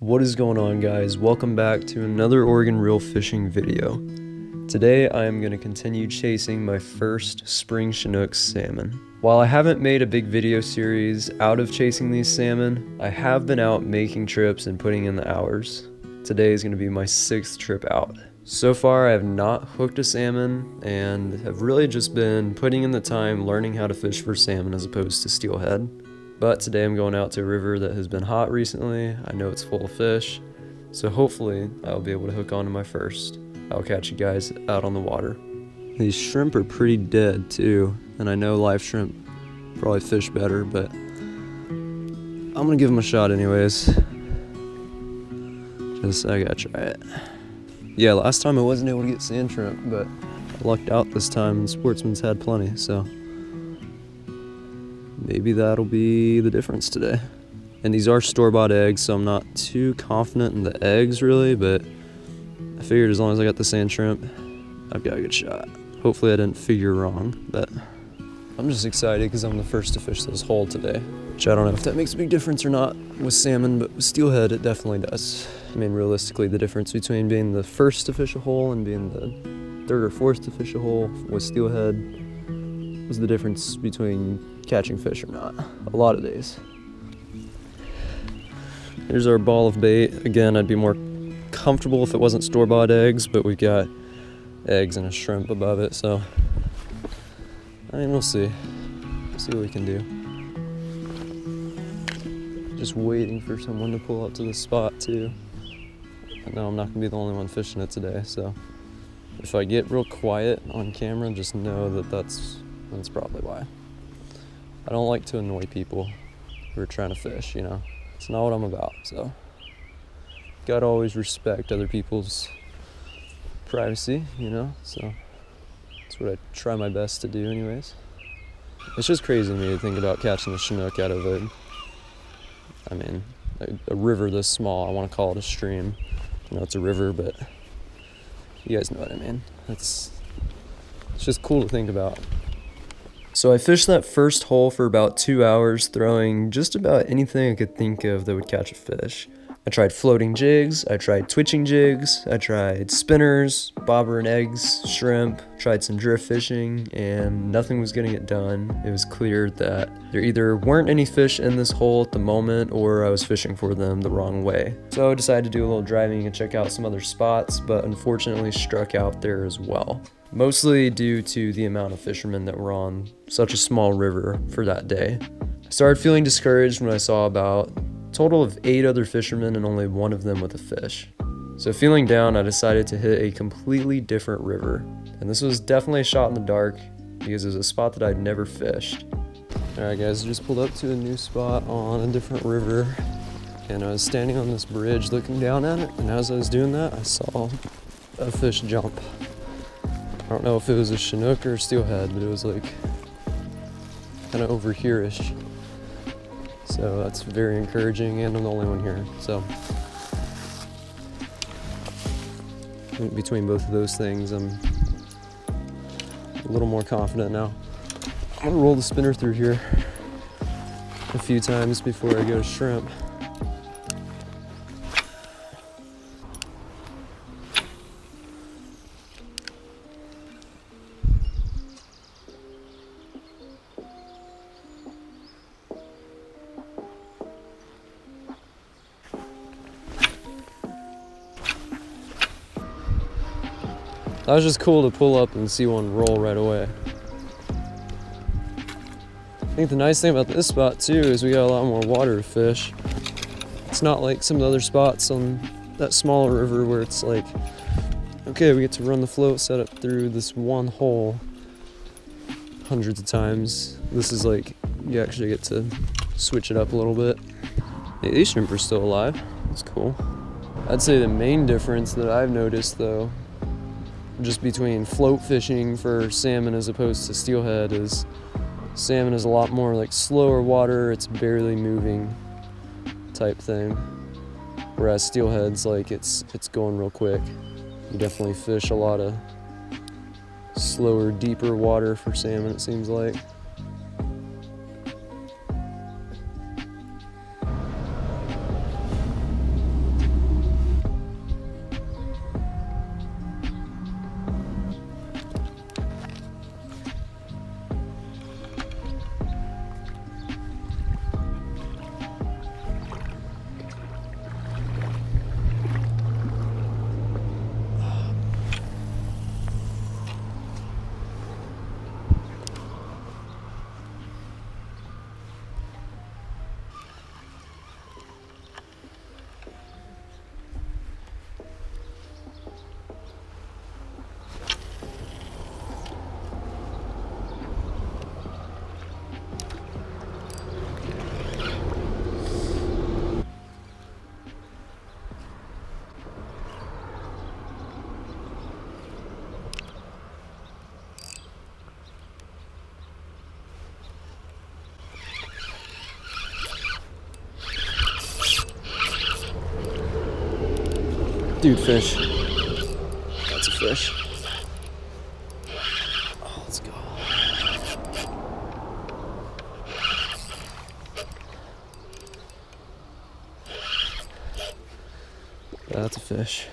What is going on, guys? Welcome back to another Oregon reel fishing video. Today I am going to continue chasing my first spring chinook salmon. While I haven't made a big video series out of chasing these salmon, I have been out making trips and putting in the hours. Today is going to be my 6th trip out. So far I have not hooked a salmon and have really just been putting in the time learning how to fish for salmon as opposed to steelhead. But today I'm going out to a river that has been hot recently. I know it's full of fish, so hopefully I'll be able to hook onto my first. I'll catch you guys out on the water. These shrimp are pretty dead too, and I know live shrimp probably fish better, but I'm gonna give them a shot anyways. I gotta try it. Yeah, last time I wasn't able to get sand shrimp, but I lucked out this time and Sportsman's had plenty, so maybe that'll be the difference today. And these are store-bought eggs, so I'm not too confident in the eggs really, but I figured as long as I got the sand shrimp, I've got a good shot. Hopefully I didn't figure wrong, but I'm just excited because I'm the first to fish this hole today. Which I don't know if that makes a big difference or not with salmon, but with steelhead it definitely does. I mean, realistically, the difference between being the first to fish a hole and being the 3rd or 4th to fish a hole with steelhead was the difference between catching fish or not. A lot of days. Here's our ball of bait. Again, I'd be more comfortable if it wasn't store-bought eggs, but we've got eggs and a shrimp above it, so I mean, we'll see. See what we can do. Just waiting for someone to pull up to the spot too. I know I'm not gonna be the only one fishing it today, so if I get real quiet on camera, just know that that's probably why. I don't like to annoy people who are trying to fish, you know. It's not what I'm about, so gotta always respect other people's privacy, you know, so that's what I try my best to do anyways. It's just crazy to me to think about catching a chinook out of a river this small. I want to call it a stream. I know it's a river, but you guys know what I mean. It's just cool to think about. So I fished that first hole for about 2 hours, throwing just about anything I could think of that would catch a fish. I tried floating jigs, I tried twitching jigs, I tried spinners, bobber and eggs, shrimp, tried some drift fishing, and nothing was getting it done. It was clear that there either weren't any fish in this hole at the moment, or I was fishing for them the wrong way. So I decided to do a little driving and check out some other spots, but unfortunately struck out there as well. Mostly due to the amount of fishermen that were on such a small river for that day. I started feeling discouraged when I saw about total of 8 other fishermen and only one of them with a fish. So feeling down, I decided to hit a completely different river. And this was definitely a shot in the dark because it was a spot that I'd never fished. Alright guys, I just pulled up to a new spot on a different river and I was standing on this bridge looking down at it, and as I was doing that, I saw a fish jump. I don't know if it was a chinook or a steelhead, but it was like kind of over here-ish. So that's very encouraging, and I'm the only one here, so between both of those things, I'm a little more confident now. I'm gonna roll the spinner through here a few times before I go to shrimp. That was just cool to pull up and see one roll right away. I think the nice thing about this spot too is we got a lot more water to fish. It's not like some of the other spots on that smaller river where it's like, okay, we get to run the float setup through this one hole hundreds of times. This is like, you actually get to switch it up a little bit. Hey, these shrimp are still alive. That's cool. I'd say the main difference that I've noticed though, just between float fishing for salmon as opposed to steelhead, is salmon is a lot more like slower water, it's barely moving type thing, whereas steelhead's like it's going real quick. You definitely fish a lot of slower, deeper water for salmon, it seems like. Dude, fish. That's a fish. Oh, let's go. That's a fish.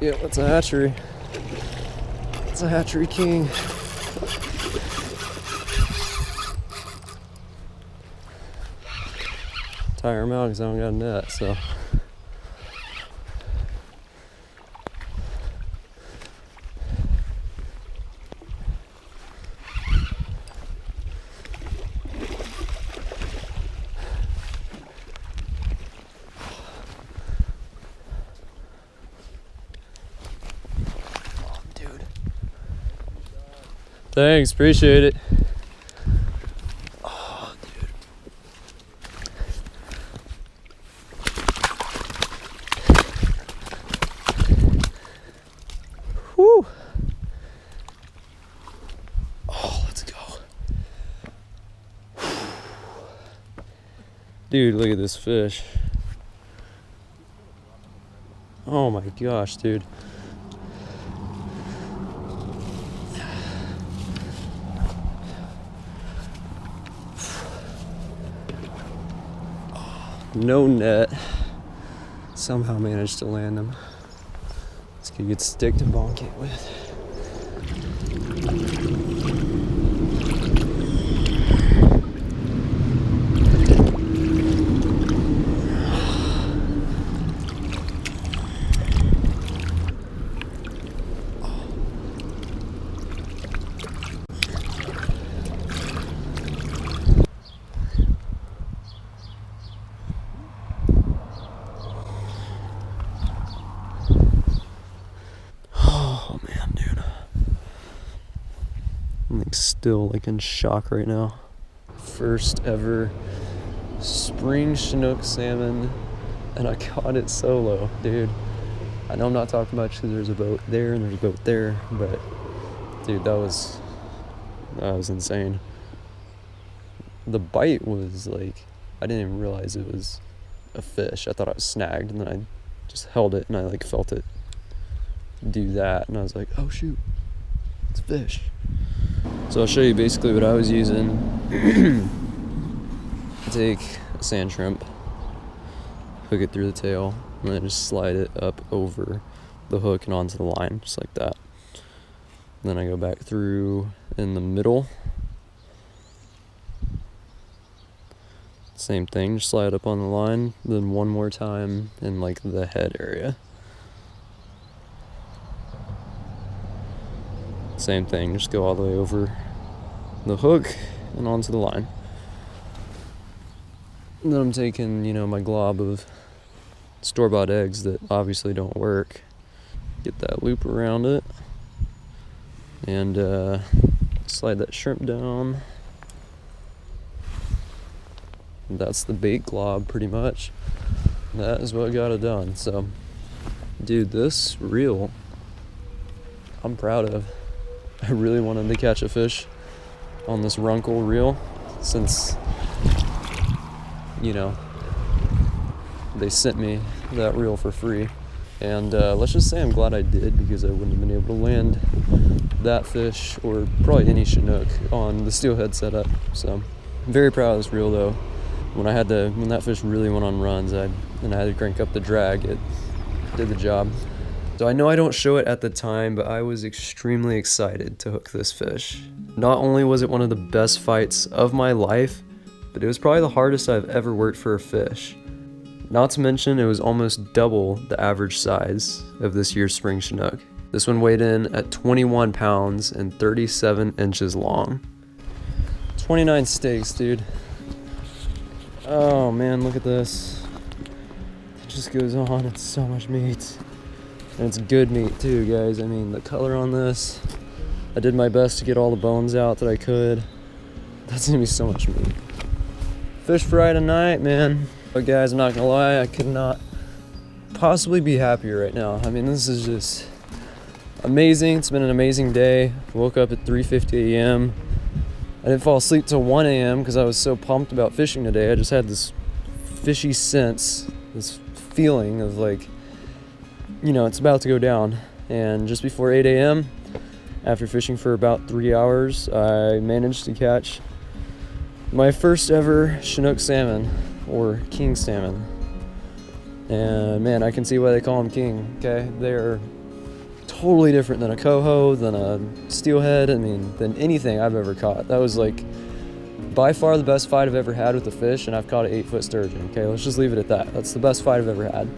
Yeah, that's a hatchery. That's a hatchery king. Tire him out because I don't got a net, so. Thanks, appreciate it. Oh, dude. Whew. Oh, let's go. Dude, look at this fish. Oh my gosh, dude. No net. Somehow managed to land them. Let's get a good stick to bonk it with. Oh man. I'm like still like in shock right now. First ever spring chinook salmon, and I caught it solo, dude. I know I'm not talking much because there's a boat there and there's a boat there, but dude, that was insane. The bite was like, I didn't even realize it was a fish. I thought I was snagged, and then I just held it and I like felt it do that, and I was like, oh shoot, it's a fish. So I'll show you basically what I was using. Take a sand shrimp, hook it through the tail, and then just slide it up over the hook and onto the line, just like that. Then I go back through in the middle. Same thing, just slide up on the line, then one more time in like the head area. Same thing, just go all the way over the hook and onto the line. And then I'm taking, you know, my glob of store-bought eggs that obviously don't work. Get that loop around it. And slide that shrimp down. And that's the bait glob pretty much. That is what got it done. So, dude, this reel, I'm proud of. I really wanted to catch a fish on this Runkle reel since, you know, they sent me that reel for free. And let's just say I'm glad I did, because I wouldn't have been able to land that fish or probably any chinook on the steelhead setup. So I'm very proud of this reel though. When that fish really went on runs, and I had to crank up the drag, it did the job. So I know I don't show it at the time, but I was extremely excited to hook this fish. Not only was it one of the best fights of my life, but it was probably the hardest I've ever worked for a fish. Not to mention, it was almost double the average size of this year's spring chinook. This one weighed in at 21 pounds and 37 inches long. 29 steaks, dude. Oh man, look at this. It just goes on, it's so much meat. And it's good meat too, guys. I mean, the color on this, I did my best to get all the bones out that I could. That's gonna be so much meat. Fish fry tonight, man. But guys, I'm not gonna lie, I could not possibly be happier right now. I mean, this is just amazing. It's been an amazing day. Woke up at 3:50 a.m. I didn't fall asleep till 1 a.m. because I was so pumped about fishing today. I just had this fishy sense, this feeling of like, you know, it's about to go down. And just before 8 a.m., after fishing for about 3 hours, I managed to catch my first ever chinook salmon, or king salmon. And man, I can see why they call them king, okay? They're totally different than a coho, than a steelhead, I mean, than anything I've ever caught. That was like by far the best fight I've ever had with a fish, and I've caught an 8-foot sturgeon, okay? Let's just leave it at that. That's the best fight I've ever had.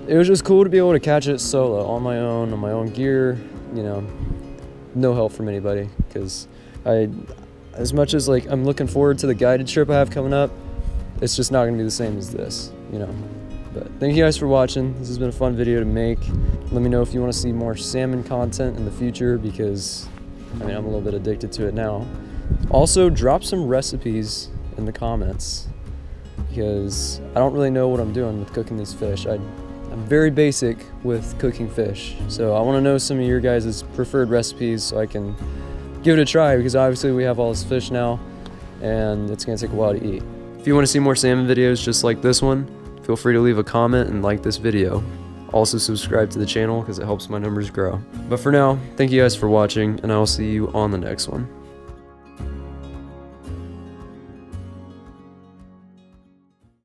It was just cool to be able to catch it solo, on my own gear, you know, no help from anybody, because as much as like I'm looking forward to the guided trip I have coming up, it's just not gonna be the same as this, you know. But thank you guys for watching. This has been a fun video to make. Let me know if you want to see more salmon content in the future, because I mean, I'm a little bit addicted to it now. Also, drop some recipes in the comments, because I don't really know what I'm doing with cooking these fish. I'm very basic with cooking fish, so I want to know some of your guys' preferred recipes so I can give it a try, because obviously we have all this fish now and it's gonna take a while to eat. If you want to see more salmon videos just like this one, feel free to leave a comment and like this video. Also subscribe to the channel because it helps my numbers grow. But for now, thank you guys for watching, and I will see you on the next one.